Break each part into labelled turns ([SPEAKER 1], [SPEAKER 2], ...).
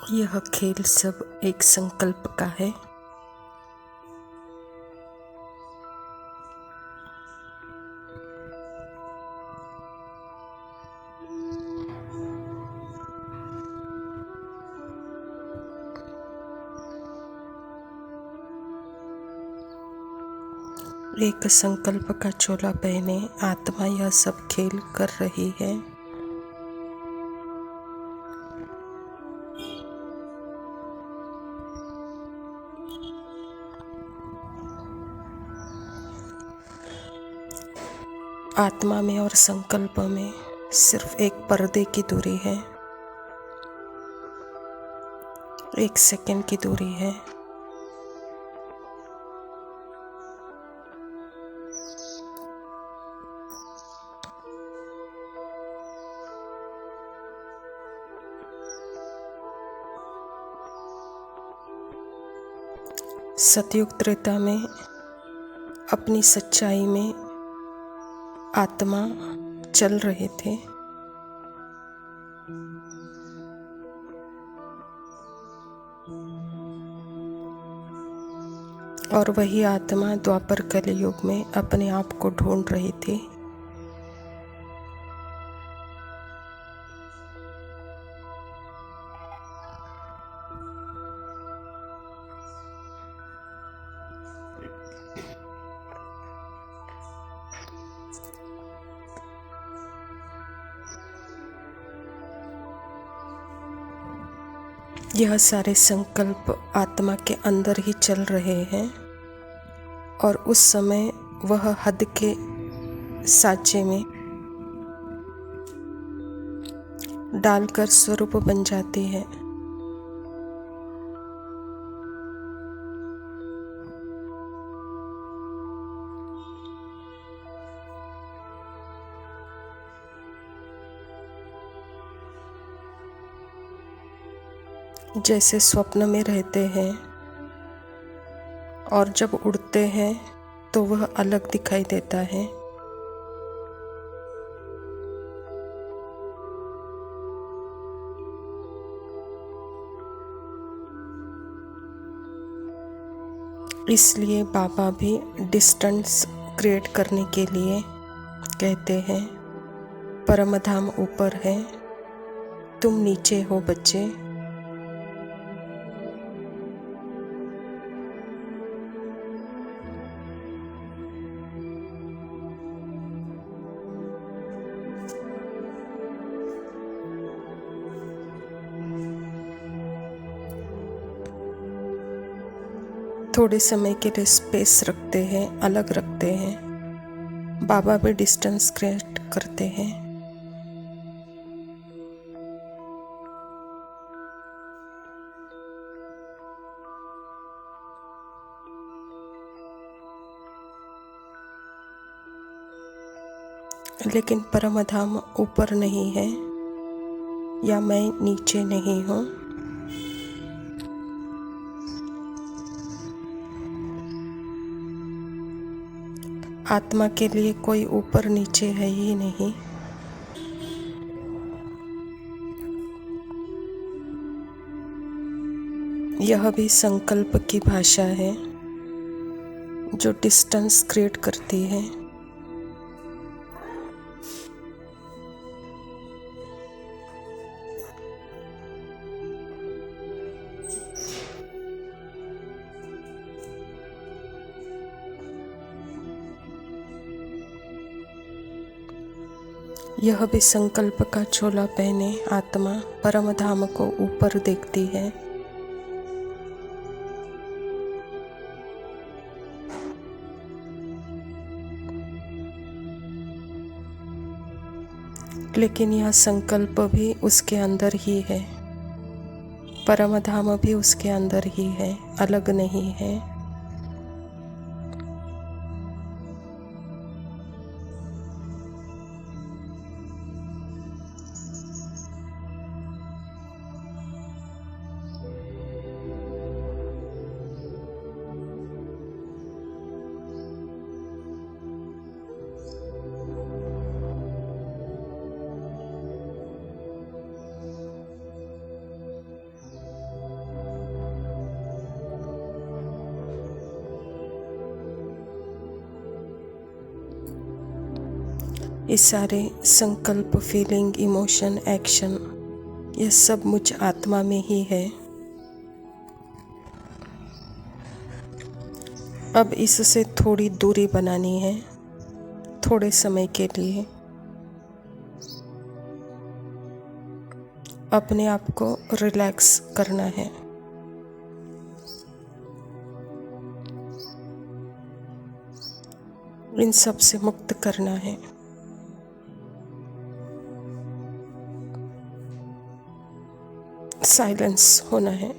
[SPEAKER 1] यह खेल सब एक संकल्प का है। एक संकल्प का चोला पहने आत्मा यह सब खेल कर रही है। आत्मा में और संकल्प में सिर्फ एक पर्दे की दूरी है, 1 सेकंड की दूरी है। सतयुग त्रेता में अपनी सच्चाई में आत्मा चल रहे थे, और वही आत्मा द्वापर कलयुग में अपने आप को ढूंढ रही थी। यह सारे संकल्प आत्मा के अंदर ही चल रहे हैं, और उस समय वह हद के साँचे में डालकर स्वरूप बन जाती है। जैसे स्वप्न में रहते हैं और जब उड़ते हैं तो वह अलग दिखाई देता है। इसलिए बाबा भी डिस्टेंस क्रिएट करने के लिए कहते हैं, परमधाम ऊपर है, तुम नीचे हो बच्चे। थोड़े समय के लिए स्पेस रखते हैं, अलग रखते हैं। बाबा भी डिस्टेंस क्रिएट करते हैं। लेकिन परमधाम ऊपर नहीं है, या मैं नीचे नहीं हूँ। आत्मा के लिए कोई ऊपर नीचे है ही नहीं। यह भी संकल्प की भाषा है जो डिस्टेंस क्रिएट करती है। यह भी संकल्प का चोला पहने आत्मा परमधाम को ऊपर देखती है। लेकिन यह संकल्प भी उसके अंदर ही है, परमधाम भी उसके अंदर ही है, अलग नहीं है। ये सारे संकल्प, फीलिंग, इमोशन, एक्शन, यह सब मुझ आत्मा में ही है। अब इससे थोड़ी दूरी बनानी है, थोड़े समय के लिए। अपने आप को रिलैक्स करना है। इन सब से मुक्त करना है। साइलेंस होना है।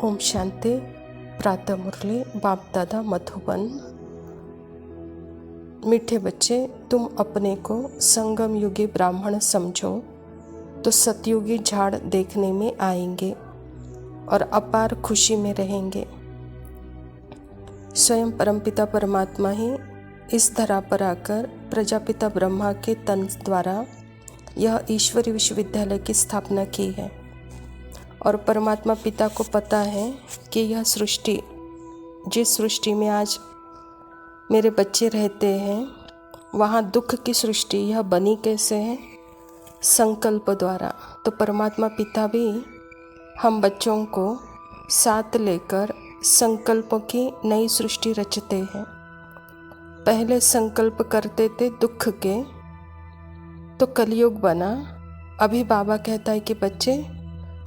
[SPEAKER 1] ओम शांति। प्रातः मुरली, बाप दादा मधुबन। मीठे बच्चे, तुम अपने को संगम युगी ब्राह्मण समझो तो सतयुगी झाड़ देखने में आएंगे और अपार खुशी में रहेंगे। स्वयं परमपिता परमात्मा ही इस धरा पर आकर प्रजापिता ब्रह्मा के तन द्वारा यह ईश्वरीय विश्वविद्यालय की स्थापना की है। और परमात्मा पिता को पता है कि यह सृष्टि, जिस सृष्टि में आज मेरे बच्चे रहते हैं, वहाँ दुख की सृष्टि यह बनी कैसे है? संकल्प द्वारा। तो परमात्मा पिता भी हम बच्चों को साथ लेकर संकल्पों की नई सृष्टि रचते हैं। पहले संकल्प करते थे दुख के, तो कलयुग बना। अभी बाबा कहता है कि बच्चे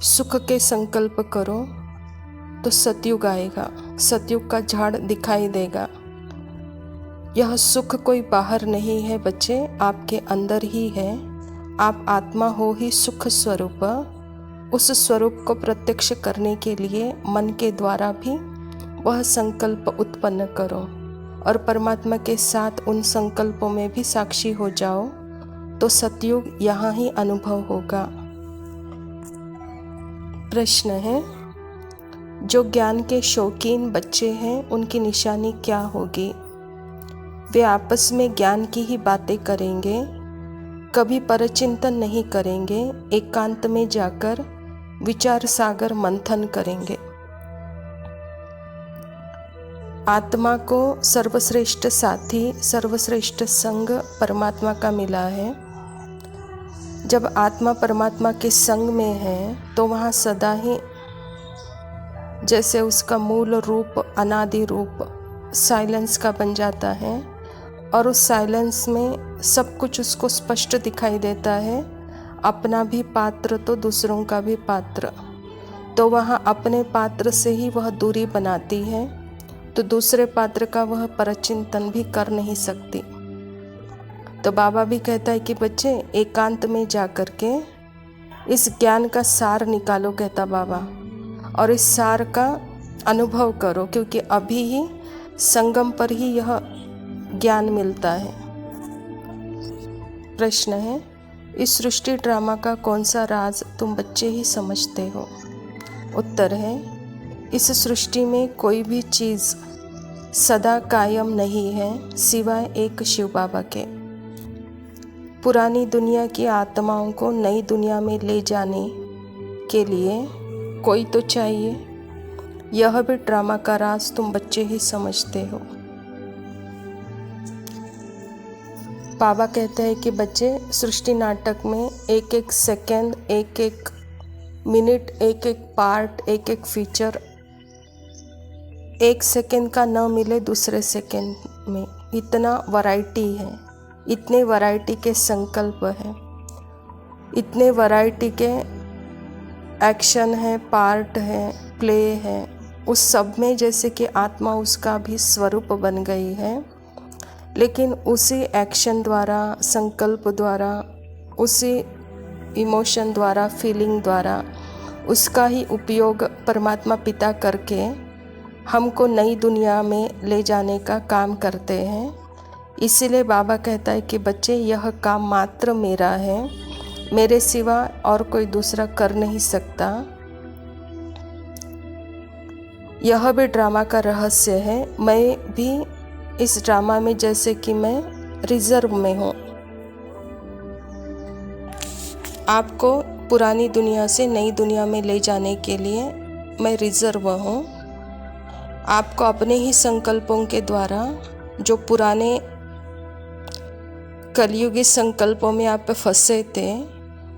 [SPEAKER 1] सुख के संकल्प करो तो सतयुग आएगा, सतयुग का झाड़ दिखाई देगा। यह सुख कोई बाहर नहीं है बच्चे, आपके अंदर ही है। आप आत्मा हो ही सुख स्वरूप। उस स्वरूप को प्रत्यक्ष करने के लिए मन के द्वारा भी वह संकल्प उत्पन्न करो और परमात्मा के साथ उन संकल्पों में भी साक्षी हो जाओ, तो सतयुग यहाँ ही अनुभव होगा। प्रश्न है, जो ज्ञान के शौकीन बच्चे हैं उनकी निशानी क्या होगी? वे आपस में ज्ञान की ही बातें करेंगे, कभी परचिंतन नहीं करेंगे, एकांत में जाकर विचार सागर मंथन करेंगे। आत्मा को सर्वश्रेष्ठ साथी, सर्वश्रेष्ठ संग परमात्मा का मिला है। जब आत्मा परमात्मा के संग में है तो वहाँ सदा ही जैसे उसका मूल रूप, अनादि रूप साइलेंस का बन जाता है और उस साइलेंस में सब कुछ उसको स्पष्ट दिखाई देता है, अपना भी पात्र तो दूसरों का भी पात्र। तो वहाँ अपने पात्र से ही वह दूरी बनाती है, तो दूसरे पात्र का वह परचिंतन भी कर नहीं सकती। तो बाबा भी कहता है कि बच्चे एकांत में जाकर के इस ज्ञान का सार निकालो, कहता बाबा, और इस सार का अनुभव करो, क्योंकि अभी ही संगम पर ही यह ज्ञान मिलता है। प्रश्न है, इस सृष्टि ड्रामा का कौन सा राज तुम बच्चे ही समझते हो? उत्तर है, इस सृष्टि में कोई भी चीज़ सदा कायम नहीं है सिवाय एक शिव बाबा के। पुरानी दुनिया की आत्माओं को नई दुनिया में ले जाने के लिए कोई तो चाहिए। यह भी ड्रामा का राज तुम बच्चे ही समझते हो। बाबा कहते हैं कि बच्चे, सृष्टि नाटक में एक एक सेकंड, एक एक मिनट, एक एक पार्ट, एक एक फीचर एक सेकंड का न मिले दूसरे सेकंड में, इतना वैरायटी है, इतने वैरायटी के संकल्प हैं, इतने वैरायटी के एक्शन है, पार्ट है, प्ले है। उस सब में जैसे कि आत्मा उसका भी स्वरूप बन गई है, लेकिन उसी एक्शन द्वारा, संकल्प द्वारा, उसी इमोशन द्वारा, फीलिंग द्वारा उसका ही उपयोग परमात्मा पिता करके हमको नई दुनिया में ले जाने का काम करते हैं। इसीलिए बाबा कहता है कि बच्चे, यह काम मात्र मेरा है, मेरे सिवा और कोई दूसरा कर नहीं सकता। यह भी ड्रामा का रहस्य है। मैं भी इस ड्रामा में जैसे कि मैं रिजर्व में हूँ। आपको पुरानी दुनिया से नई दुनिया में ले जाने के लिए मैं रिजर्व हूँ। आपको अपने ही संकल्पों के द्वारा, जो पुराने कलयुगी संकल्पों में आप फंसे थे,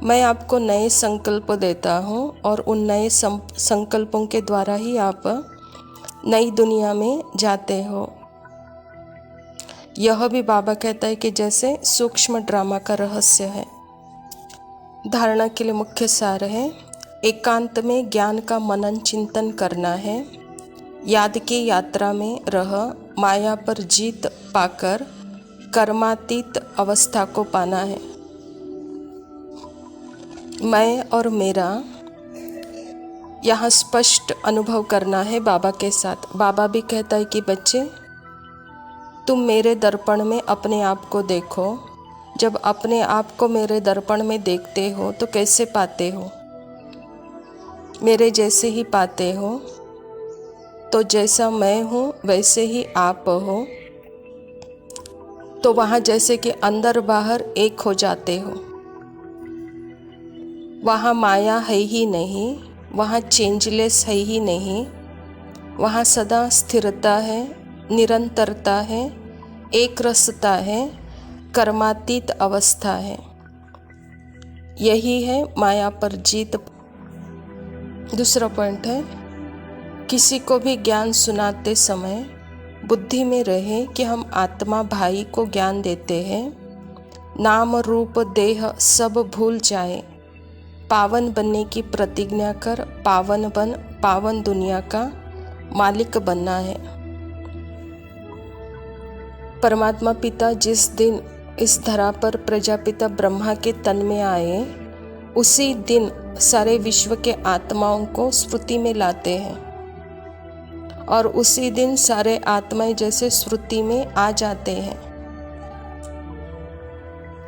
[SPEAKER 1] मैं आपको नए संकल्प देता हूँ और उन नए संकल्पों के द्वारा ही आप नई दुनिया में जाते हो। यह भी बाबा कहता है कि जैसे सूक्ष्म ड्रामा का रहस्य है। धारणा के लिए मुख्य सार है, एकांत में ज्ञान का मनन चिंतन करना है। याद की यात्रा में रह माया पर जीत पाकर कर्मातीत अवस्था को पाना है। मैं और मेरा यहाँ स्पष्ट अनुभव करना है बाबा के साथ। बाबा भी कहता है कि बच्चे, तुम मेरे दर्पण में अपने आप को देखो। जब अपने आप को मेरे दर्पण में देखते हो तो कैसे पाते हो? मेरे जैसे ही पाते हो। तो जैसा मैं हूँ वैसे ही आप हो। तो वहाँ जैसे कि अंदर बाहर एक हो जाते हो। वहाँ माया है ही नहीं, वहाँ चेंजलेस है ही नहीं। वहाँ सदा स्थिरता है, निरंतरता है, एक रसता है, कर्मातीत अवस्था है। यही है माया पर जीत। दूसरा पॉइंट है, किसी को भी ज्ञान सुनाते समय बुद्धि में रहे कि हम आत्मा भाई को ज्ञान देते हैं। नाम रूप देह सब भूल जाए। पावन बनने की प्रतिज्ञा कर पावन बन पावन दुनिया का मालिक बनना है। परमात्मा पिता जिस दिन इस धरा पर प्रजापिता ब्रह्मा के तन में आए, उसी दिन सारे विश्व के आत्माओं को स्मृति में लाते हैं और उसी दिन सारे आत्माएं जैसे स्मृति में आ जाते हैं।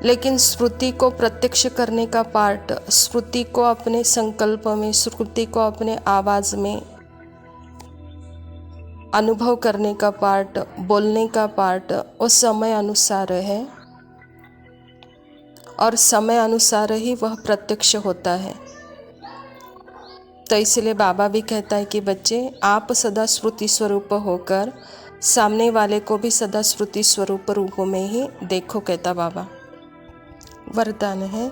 [SPEAKER 1] लेकिन स्मृति को प्रत्यक्ष करने का पार्ट, स्मृति को अपने संकल्प में, स्मृति को अपने आवाज में अनुभव करने का पार्ट, बोलने का पार्ट वो समय अनुसार है और समय अनुसार ही वह प्रत्यक्ष होता है। तो इसलिए बाबा भी कहता है कि बच्चे, आप सदा स्मृति स्वरूप होकर सामने वाले को भी सदा स्मृति स्वरूप रूप में ही देखो, कहता बाबा। वरदान है,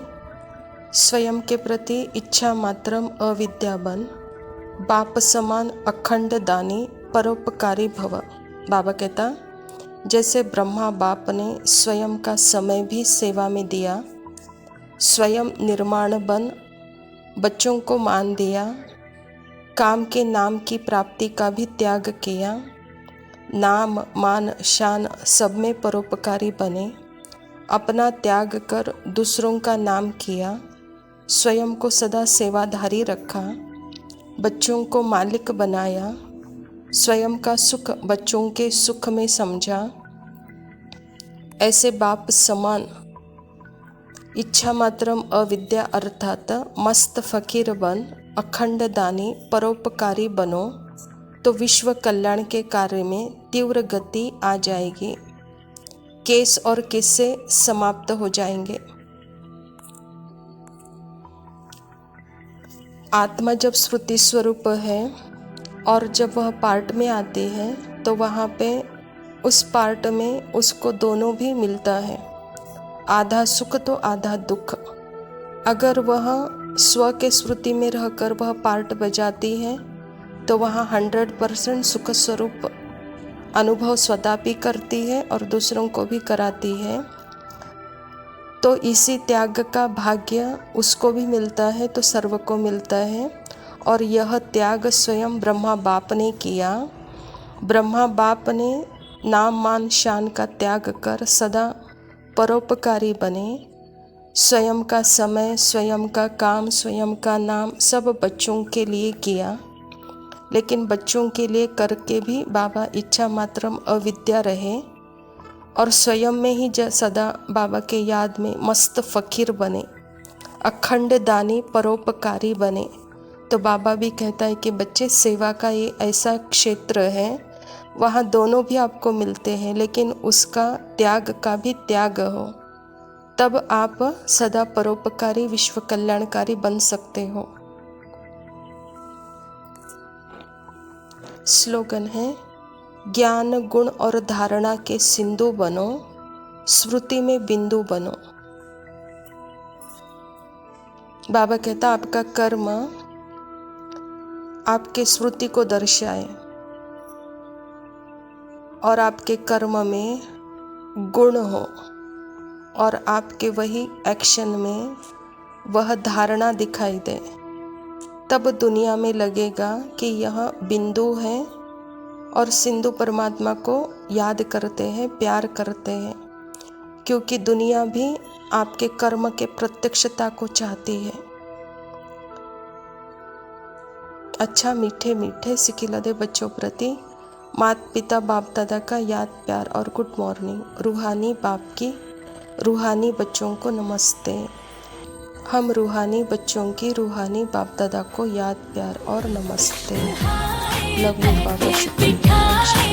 [SPEAKER 1] स्वयं के प्रति इच्छा मात्रम अविद्या बन, बाप समान अखंड दानी परोपकारी भव। बाबा कहता, जैसे ब्रह्मा बाप ने स्वयं का समय भी सेवा में दिया, स्वयं निर्माण बन बच्चों को मान दिया, काम के नाम की प्राप्ति का भी त्याग किया, नाम मान शान सब में परोपकारी बने, अपना त्याग कर दूसरों का नाम किया, स्वयं को सदा सेवाधारी रखा, बच्चों को मालिक बनाया, स्वयं का सुख बच्चों के सुख में समझा। ऐसे बाप समान इच्छा मात्रम अविद्या अर्थात मस्त फकीर बन अखंड दानी परोपकारी बनो तो विश्व कल्याण के कार्य में तीव्र गति आ जाएगी। केस और किस्से समाप्त हो जाएंगे। आत्मा जब श्रुति स्वरूप है और जब वह पार्ट में आती है तो वहाँ पे उस पार्ट में उसको दोनों भी मिलता है, आधा सुख तो आधा दुख। अगर वह स्व के स्मृति में रहकर वह पार्ट बजाती है तो वहाँ 100% सुख स्वरूप अनुभव स्वतः भी करती है और दूसरों को भी कराती है। तो इसी त्याग का भाग्य उसको भी मिलता है तो सर्व को मिलता है। और यह त्याग स्वयं ब्रह्मा बाप ने किया। ब्रह्मा बाप ने नाम मान शान का त्याग कर सदा परोपकारी बने। स्वयं का समय, स्वयं का काम, स्वयं का नाम सब बच्चों के लिए किया। लेकिन बच्चों के लिए करके भी बाबा इच्छा मात्रम अविद्या रहे और स्वयं में ही सदा बाबा के याद में मस्त फकीर बने। अखंड दानी परोपकारी बने। तो बाबा भी कहता है कि बच्चे, सेवा का ये ऐसा क्षेत्र है, वहाँ दोनों भी आपको मिलते हैं, लेकिन उसका त्याग का भी त्याग हो, तब आप सदा परोपकारी विश्व कल्याणकारी बन सकते हो। स्लोगन है, ज्ञान गुण और धारणा के सिंधु बनो, स्मृति में बिंदु बनो। बाबा कहता, आपका कर्म आपके स्मृति को दर्शाए और आपके कर्म में गुण हो और आपके वही एक्शन में वह धारणा दिखाई दे, तब दुनिया में लगेगा कि यह बिंदु है और सिंधु परमात्मा को याद करते हैं, प्यार करते हैं, क्योंकि दुनिया भी आपके कर्म के प्रत्यक्षता को चाहती है। अच्छा, मीठे मीठे सिखिलदे बच्चों प्रति माता पिता बाप दादा का याद प्यार और गुड मॉर्निंग। रूहानी बाप की रूहानी बच्चों को नमस्ते। हम रूहानी बच्चों की रूहानी बाप दादा को याद प्यार और नमस्ते। लव यू बाबा। शुक्रिया।